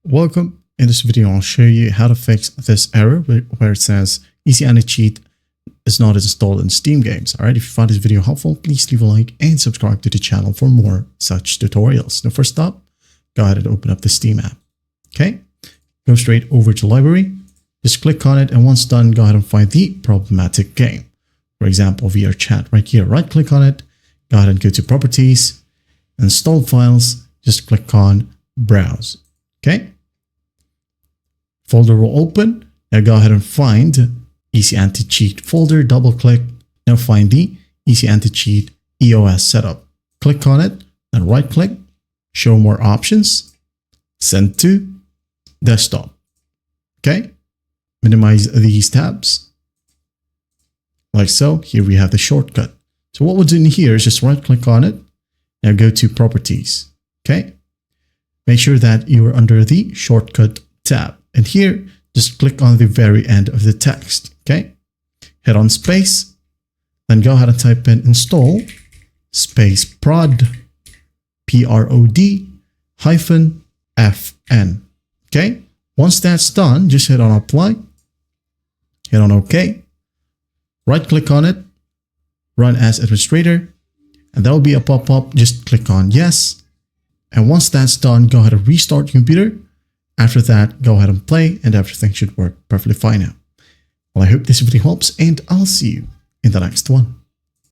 Welcome. In this video, I'll show you how to fix this error where it says Easy Anti-Cheat is not installed in Steam games. All right. If you find this video helpful, please leave a like and subscribe to the channel for more such tutorials. Now, first up, go ahead and open up the Steam app. Okay. Go straight over to library. Just click on it. And once done, go ahead and find the problematic game. For example, VR chat right here. Right click on it. Go ahead and go to properties, install files. Just click on browse. Okay. Folder will open. Now go ahead and find Easy Anti-Cheat folder, double click. Now find the Easy Anti-Cheat EOS setup. Click on it and right click, show more options, send to desktop. Okay. Minimize these tabs like so. Here we have the shortcut. So what we'll do in here is just right click on it. Now go to properties. Okay. Make sure that you are under the shortcut tab. And here, just click on the very end of the text. Okay. Hit on space. Then go ahead and type in install space prod hyphen FN. Okay. Once that's done, just hit on apply. Hit on OK. Right click on it. Run as administrator. And there will be a pop-up. Just click on yes. And once that's done, go ahead and restart your computer. After that, go ahead and play and everything should work perfectly fine now. Well, I hope this video helps and I'll see you in the next one.